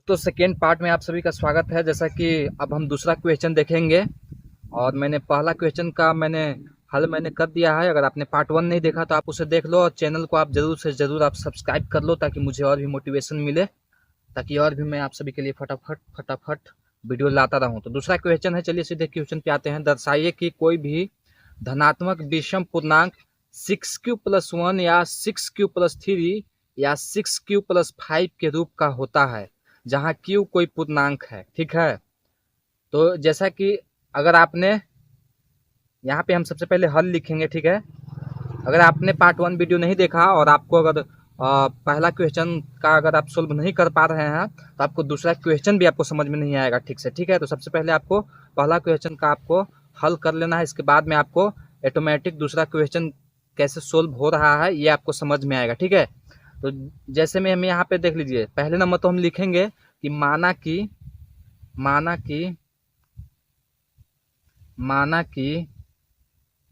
तो second part में आप सभी का स्वागत है। जैसा कि अब हम दूसरा क्वेश्चन देखेंगे और मैंने पहला क्वेश्चन का हल मैंने कर दिया है। अगर आपने पार्ट वन नहीं देखा तो आप उसे देख लो और चैनल को आप ज़रूर से ज़रूर आप सब्सक्राइब कर लो ताकि मुझे और भी मोटिवेशन मिले, ताकि और भी मैं आप सभी के लिए फटाफट फटाफट वीडियो लाता रहूं। तो दूसरा क्वेश्चन है, चलिए सीधे क्वेश्चन पे आते हैं। दर्शाइए कि कोई भी धनात्मक विषम पूर्णांक 6q+1 या 6q+3 या 6q+5 के रूप का होता है जहां q कोई पूर्णांक है। ठीक है, तो जैसा कि अगर आपने यहाँ पे हम सबसे पहले हल लिखेंगे। ठीक है, अगर आपने पार्ट वन वीडियो नहीं देखा और आपको अगर पहला क्वेश्चन का अगर आप सोल्व नहीं कर पा रहे हैं तो आपको दूसरा क्वेश्चन भी आपको समझ में नहीं आएगा ठीक से। ठीक है, तो सबसे पहले आपको पहला क्वेश्चन का आपको हल कर लेना है, इसके बाद में आपको ऑटोमेटिक दूसरा क्वेश्चन कैसे सोल्व हो रहा है ये आपको समझ में आएगा। ठीक है, तो जैसे में हम यहाँ पे देख लीजिए, पहले नंबर तो हम लिखेंगे कि माना कि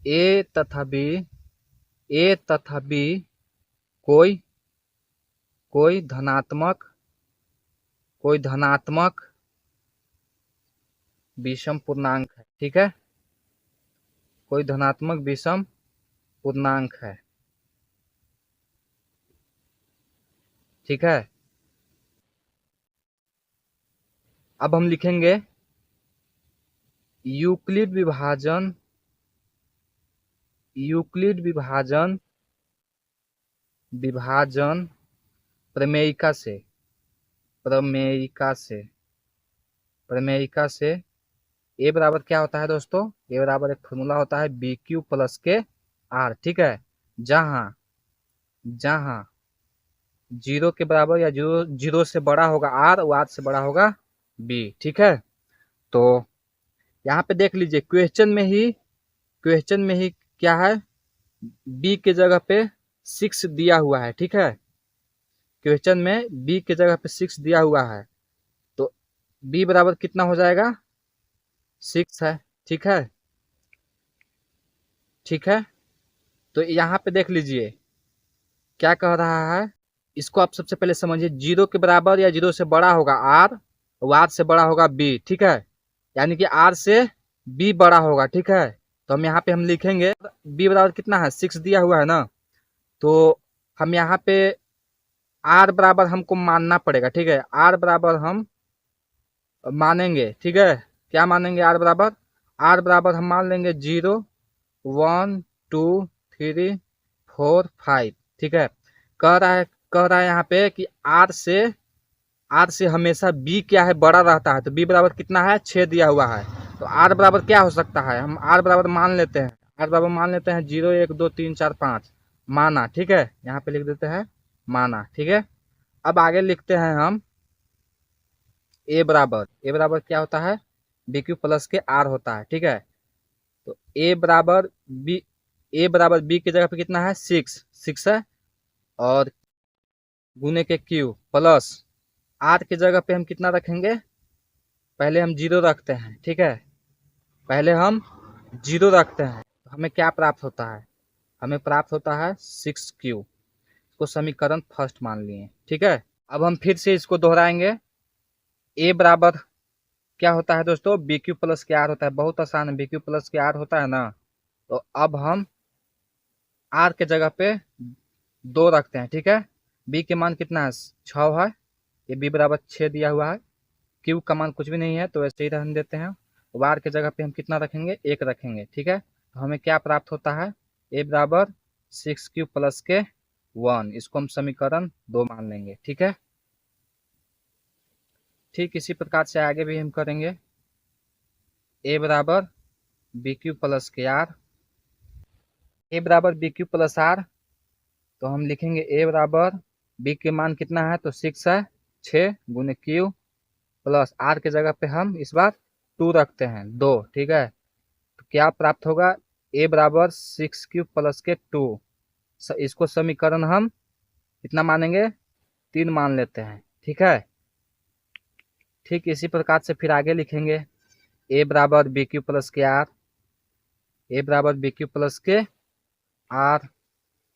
ए तथा बी कोई धनात्मक विषम पूर्णांक है। ठीक है, कोई धनात्मक विषम पूर्णांक है। ठीक है, अब हम लिखेंगे यूक्लिड विभाजन प्रमेयिका से ए बराबर क्या होता है दोस्तों? ए बराबर एक फॉर्मूला होता है BQ+KR। ठीक है, जहां जीरो के बराबर या जीरो से बड़ा होगा आर, आर से बड़ा होगा बी। ठीक है, तो यहाँ पे देख लीजिए क्वेश्चन में ही क्या है, बी के जगह पे 6 दिया हुआ है। ठीक है, क्वेश्चन में बी के जगह पे 6 दिया हुआ है, तो बी बराबर कितना हो जाएगा? 6 है। ठीक है, ठीक है, तो यहाँ पे देख लीजिए क्या कह रहा है, इसको आप सबसे पहले समझिए। जीरो के बराबर या जीरो से बड़ा होगा आर, आर से बड़ा होगा बी। ठीक है, यानी कि आर से बी बड़ा होगा। ठीक है, तो हम यहाँ पे हम लिखेंगे बी बराबर कितना है, 6 दिया हुआ है ना, तो हम यहाँ पे आर बराबर हमको मानना पड़ेगा। ठीक है, आर बराबर हम मानेंगे। ठीक है, क्या मानेंगे? आर बराबर हम मान लेंगे 0 1 2 3 4 5। ठीक है, कह रहा है यहाँ पे कि आर से हमेशा बी क्या है, बड़ा रहता है, तो बी बराबर कितना है, 6 दिया हुआ है। तो आर बराबर क्या हो सकता है, हम आर बराबर मान लेते हैं, 0 1 2 3 4 5 माना। ठीक है, यहाँ पे लिख देते हैं माना। ठीक है, अब आगे लिखते हैं हम ए बराबर क्या होता है, BQ+KR होता है। ठीक है, तो ए बराबर बी की जगह पे कितना है, 6 है, और गुने के क्यू प्लस आर की जगह पे हम कितना रखेंगे, पहले हम 0 रखते हैं। ठीक है, पहले हम 0 रखते हैं, तो हमें क्या प्राप्त होता है, हमें प्राप्त होता है 6Q। इसको समीकरण फर्स्ट मान लिए। ठीक है, अब हम फिर से इसको दोहराएंगे। ए बराबर क्या होता है दोस्तों, BQ+KR होता है। बहुत आसान है, BQ+KR होता है ना, तो अब हम आर के जगह पे 2 रखते हैं। ठीक है, बी के मान कितना है, 6 है, ये बी बराबर 6 दिया हुआ है, क्यू का मान कुछ भी नहीं है तो वैसे ही रहने देते हैं। वार के जगह पे हम कितना रखेंगे, 1 रखेंगे। ठीक है, तो हमें क्या प्राप्त होता है, ए बराबर 6Q+K1। इसको हम समीकरण 2 मान लेंगे। ठीक है, ठीक इसी प्रकार से आगे भी हम करेंगे। ए बराबर BQ+KR, ए बराबर BQ+R, तो हम लिखेंगे ए बराबर बी के मान कितना है, तो 6 है, 6 गुने क्यू प्लस आर के जगह पे हम इस बार 2 रखते हैं, 2। ठीक है, तो क्या प्राप्त होगा, ए बराबर 6Q+K2। इसको समीकरण हम कितना मानेंगे, 3 मान लेते हैं। ठीक है, ठीक इसी प्रकार से फिर आगे लिखेंगे ए बराबर BQ+KR, ए बराबर BQ+KR,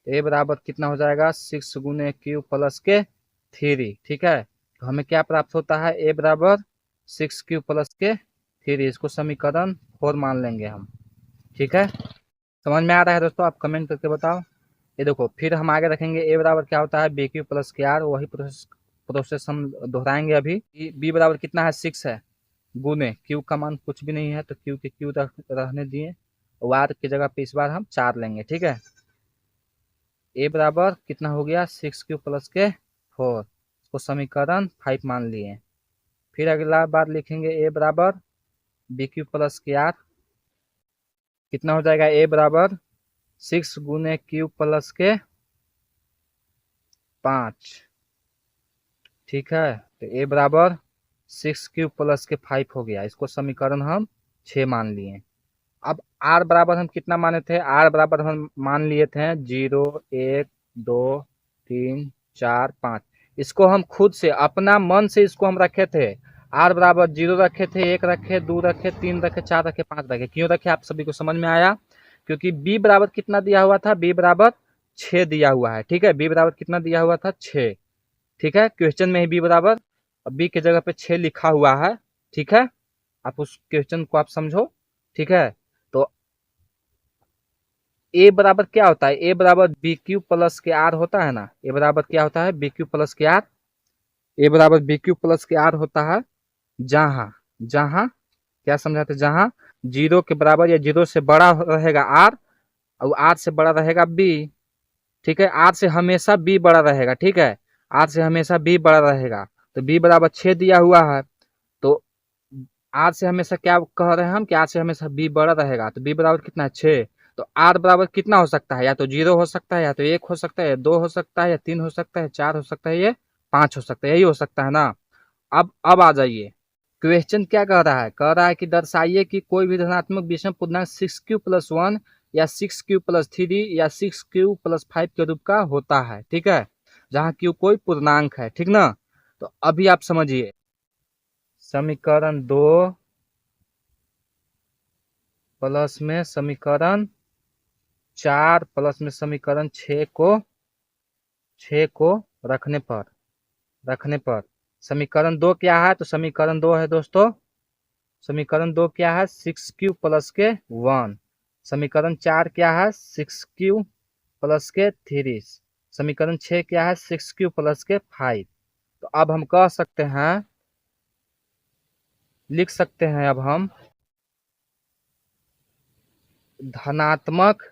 ए बराबर कितना हो जाएगा, 6 गुने Q+K3। ठीक है, तो हमें क्या प्राप्त होता है, ए बराबर 6 क्यू प्लस के 3। इसको समीकरण 4 मान लेंगे हम। ठीक है, समझ में आ रहा है दोस्तों? आप कमेंट करके बताओ। ये देखो, फिर हम आगे रखेंगे ए बराबर क्या होता है, बी क्यू प्लस के आर। वही प्रोसेस हम दोहराएंगे अभी। बी बराबर कितना है, 6 है, गुने क्यू का मान कुछ भी नहीं है तो क्यू के क्यू रहने दिए, वार की जगह पे इस बार हम 4 लेंगे। ठीक है, ए बराबर कितना हो गया, 6 क्यू प्लस के 4। इसको समीकरण 5 मान लिए। फिर अगला बार लिखेंगे ए बराबर बी क्यू प्लस के आर। कितना हो जाएगा, ए बराबर 6 गुने क्यू प्लस के 5। ठीक है, तो ए बराबर 6 क्यू प्लस के 5 हो गया। इसको समीकरण हम 6 मान लिए। अब आर बराबर हम कितना माने थे, आर बराबर हम मान लिए थे 0 1 2 3 4 5। इसको हम खुद से अपना मन से इसको हम रखे थे। आर बराबर 0 रखे थे, 1 रखे, 2 रखे, 3 रखे, 4 रखे, 5 रखे। क्यों रखे आप सभी को समझ में आया? क्योंकि बी बराबर कितना दिया हुआ था, बी बराबर 6 दिया हुआ है। ठीक है, बी बराबर कितना दिया हुआ था, 6। ठीक है, क्वेश्चन में ही बी बराबर, बी की जगह पे 6 लिखा हुआ है। ठीक है, आप उस क्वेश्चन को आप समझो। ठीक है, तो ए बराबर क्या होता है, ए बराबर बी क्यू प्लस के आर होता है ना। ए बराबर क्या होता है, बी क्यू प्लस के आर। ए बराबर बी क्यू प्लस के आर होता है जहां जहां क्या समझाते, जहां 0 के बराबर या 0 से बड़ा रहेगा आर, और आर से बड़ा रहेगा बी। ठीक है, आर से हमेशा बी बड़ा रहेगा। ठीक है, आर से हमेशा बी बड़ा रहेगा। तो बी बराबर 6 दिया हुआ है, तो आर से हमेशा क्या कह रहे हैं हम कि आर से हमेशा बी बड़ा रहेगा। तो बी बराबर कितना है, 6। तो आर बराबर कितना हो सकता है, या तो 0 हो सकता है, या तो 1 हो सकता है, या 2 हो सकता है, या 3 हो सकता है, 4 हो सकता है, ये 5 हो सकता है। यही हो सकता है ना। अब आ जाइए, क्वेश्चन क्या कह रहा है, कह रहा है कि दर्शाइए कि कोई भी धनात्मक विषम पूर्णांक 6 क्यू प्लस 1 या 6 क्यू प्लस 3 या 6 क्यू प्लस 5 के रूप का होता है। ठीक है, जहाँ क्यू कोई पूर्णांक है। ठीक ना, तो अभी आप समझिए, समीकरण 2 प्लस में समीकरण 4 प्लस में समीकरण 6 को रखने पर समीकरण 2 क्या है, तो समीकरण 2 है दोस्तों, समीकरण 2 क्या है, 6 क्यू प्लस के 1। समीकरण 4 क्या है, 6 क्यू प्लस के 3। समीकरण 6 क्या है, 6 क्यू प्लस के 5। तो अब हम कह सकते हैं, लिख सकते हैं अब हम, धनात्मक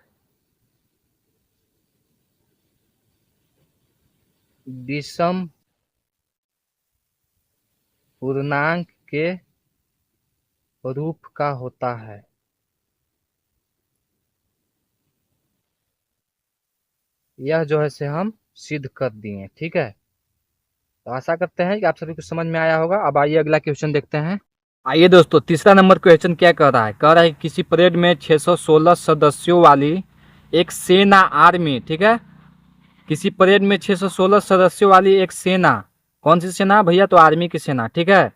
विषम पूर्णांक के रूप का होता है। यह जो है से हम सिद्ध कर दिए। ठीक है, तो आशा करते हैं कि आप सभी को समझ में आया होगा। अब आइए अगला क्वेश्चन देखते हैं। आइए दोस्तों, तीसरा नंबर क्वेश्चन क्या कह रहा है, कह रहा है कि किसी परेड में 616 सदस्यों वाली एक सेना आर्मी। ठीक है, किसी परेड में 616 सदस्यों वाली एक सेना, कौन सी सेना भैया, तो आर्मी की सेना। ठीक है,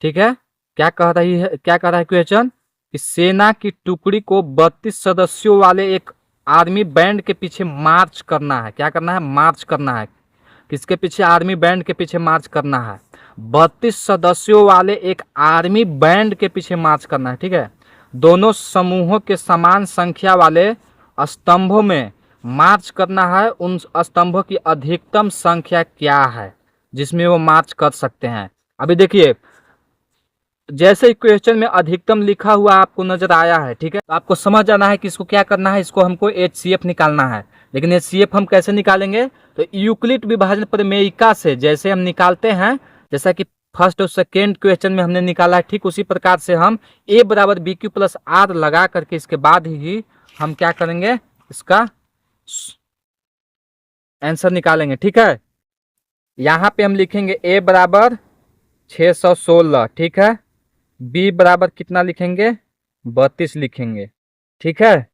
ठीक है, क्या कह रही है, क्या कह रहा है क्वेश्चन, कि सेना की टुकड़ी को 32 सदस्यों वाले एक आर्मी बैंड के पीछे मार्च करना है। क्या करना है, मार्च करना है। किसके पीछे, आर्मी बैंड के पीछे मार्च करना है। 32 सदस्यों वाले एक आर्मी बैंड के पीछे मार्च करना है। ठीक है, दोनों समूहों के समान संख्या वाले स्तंभों में मार्च करना है। उन स्तंभों की अधिकतम संख्या क्या है जिसमें वो मार्च कर सकते हैं। अभी देखिए, जैसे ही क्वेश्चन में अधिकतम लिखा हुआ आपको नजर आया है, ठीक है, तो आपको समझ आना है कि इसको क्या करना है, इसको हमको HCF निकालना है। लेकिन HCF हम कैसे निकालेंगे, तो यूक्लिड विभाजन प्रमेयिका से जैसे हम निकालते हैं, जैसा कि फर्स्ट और सेकेंड क्वेश्चन में हमने निकाला है, ठीक उसी प्रकार से हम A बराबर बी क्यू प्लस आर लगा करके इसके बाद ही हम क्या करेंगे, इसका आंसर निकालेंगे। ठीक है, यहाँ पे हम लिखेंगे A बराबर 616। ठीक है, बी बराबर कितना लिखेंगे, 32 लिखेंगे। ठीक है,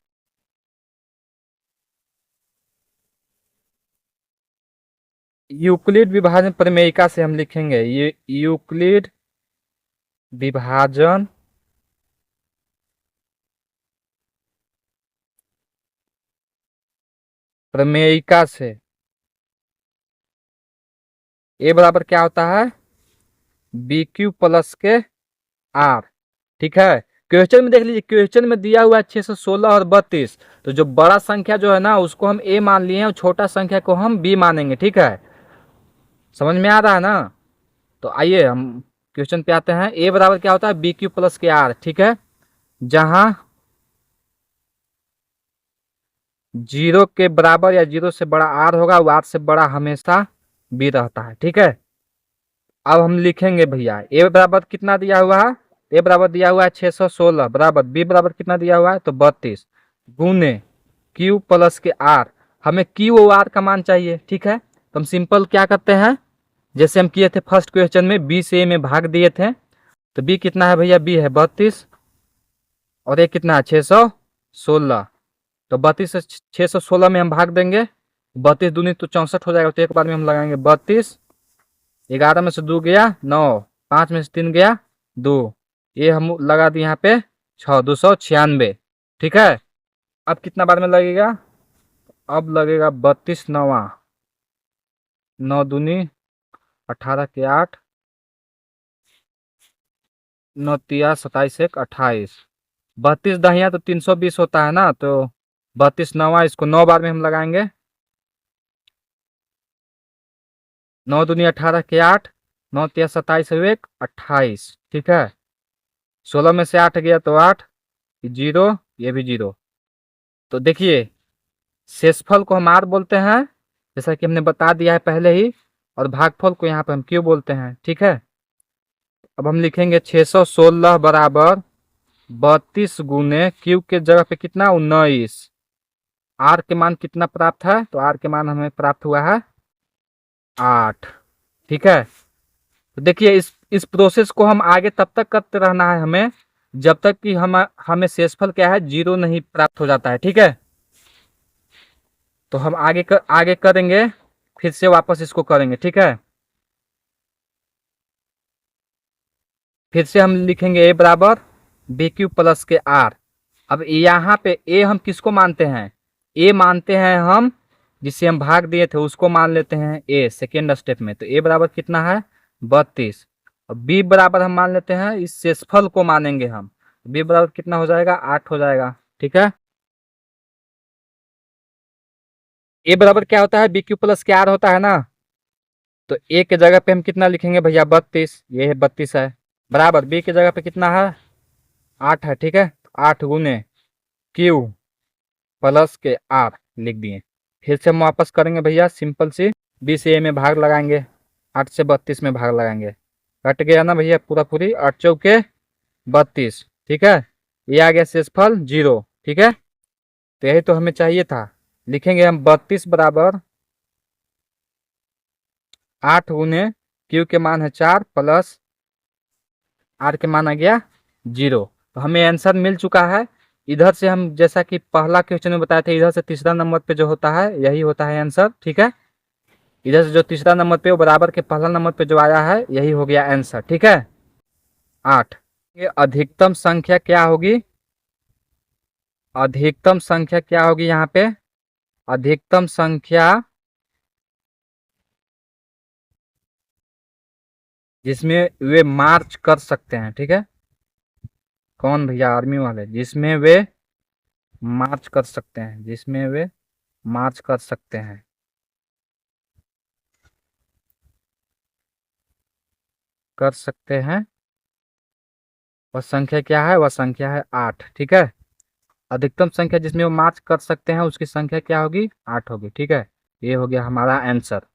यूक्लिड विभाजन प्रमेयिका से हम लिखेंगे, ये यूक्लिड विभाजन प्रमेयिका से ए बराबर क्या होता है, बी क्यू प्लस के आर। ठीक है, क्वेश्चन में देख लीजिए, क्वेश्चन में दिया हुआ है 616 और 32। तो जो बड़ा संख्या जो है ना उसको हम ए मान लिए हैं और छोटा संख्या को हम बी मानेंगे। ठीक है, समझ में आ रहा है ना। तो आइए हम क्वेश्चन पे आते हैं। ए बराबर क्या होता है, बी क्यू प्लस के आर। ठीक है, जहां जीरो के बराबर या जीरो से बड़ा आर होगा वो आर से बड़ा हमेशा बी रहता है। ठीक है, अब हम लिखेंगे भैया ए बराबर कितना दिया हुआ है, ए बराबर दिया हुआ है 616 बराबर बी बराबर कितना दिया हुआ है तो 32 गुने क्यू प्लस के आर। हमें क्यू और आर का मान चाहिए। ठीक है, तो हम सिंपल क्या करते हैं, जैसे हम किए थे फर्स्ट क्वेश्चन में बी से ए में भाग दिए थे। तो बी कितना है भैया, बी है 32 और ए कितना है 616। तो 32 से 616 में हम भाग देंगे, 32 दूनी तो 64 हो जाएगा। तो एक बार में हम लगाएंगे 32, 11 में से 2 गया 9, 5 में से 3 गया 2, ये हम लगा दिए यहाँ पे 6, 296। ठीक है, अब कितना बार में लगेगा, अब लगेगा 32 नवा, 9 दूनी 18 के 8, 9 तिया 27 एक 28, 32 दहिया तो 320 होता है ना। तो 32 नवा, इसको 9 बार में हम लगाएंगे, 9 दूनी 18 के 8, 9 तिया 27 एक 28। ठीक है, 16 में से 8 गया तो 8, जीरो, ये भी जीरो। तो देखिए शेषफल को हम आर बोलते हैं जैसा कि हमने बता दिया है पहले ही, और भागफल को यहाँ पे हम क्यू बोलते हैं। ठीक है, अब हम लिखेंगे 616 बराबर 32 गुने क्यू के जगह पे कितना 19। आर के मान कितना प्राप्त है, तो आर के मान हमें प्राप्त हुआ है 8। ठीक है, तो देखिए इस प्रोसेस को हम आगे तब तक करते रहना है हमें जब तक कि हमें शेषफल क्या है जीरो नहीं प्राप्त हो जाता है। ठीक है, तो हम आगे करेंगे, फिर से वापस इसको करेंगे। ठीक है, फिर से हम लिखेंगे ए बराबर बी क्यू प्लस के आर। अब यहाँ पे ए हम किसको मानते हैं, ए मानते हैं हम जिसे हम भाग दिए थे उसको मान लेते हैं ए सेकेंड स्टेप में। तो ए बराबर कितना है 32, और बी बराबर हम मान लेते हैं इस शेषफल को मानेंगे हम, बी बराबर कितना हो जाएगा 8 हो जाएगा। ठीक है, ए बराबर क्या होता है बी क्यू प्लस के आर होता है ना। तो ए के जगह पे हम कितना लिखेंगे भैया 32, ये है 32 है, बराबर बी के जगह पे कितना है 8 है। ठीक है, 8 गुने क्यू प्लस के आर लिख दिए। फिर से हम वापस करेंगे भैया सिंपल सी, बी से ए में भाग लगाएंगे, 8 से 32 में भाग लगाएंगे, कट गया ना भैया पूरा पूरी, 8 चौके 32। ठीक है, ये आ गया शेषफल 0। ठीक है, तो यही तो हमें चाहिए था। लिखेंगे हम 32 बराबर 8 गुने क्यू के मान है 4 प्लस आर के मान आ गया 0। तो हमें आंसर मिल चुका है। इधर से हम जैसा कि पहला क्वेश्चन में बताए थे, इधर से तीसरा नंबर पे जो होता है यही होता है आंसर। ठीक है, इधर से जो तीसरा नंबर पे वो बराबर के पहला नंबर पे जो आया है यही हो गया आंसर। ठीक है, 8। ये अधिकतम संख्या क्या होगी, अधिकतम संख्या क्या होगी यहाँ पे, अधिकतम संख्या जिसमें वे मार्च कर सकते हैं। ठीक है, कौन भैया, आर्मी वाले, जिसमें वे मार्च कर सकते हैं, जिसमें वे मार्च कर सकते हैं, कर सकते हैं, वह संख्या क्या है, वह संख्या है 8। ठीक है, अधिकतम संख्या जिसमें वो मार्च कर सकते हैं उसकी संख्या क्या होगी 8 होगी। ठीक है, ये हो गया हमारा आंसर।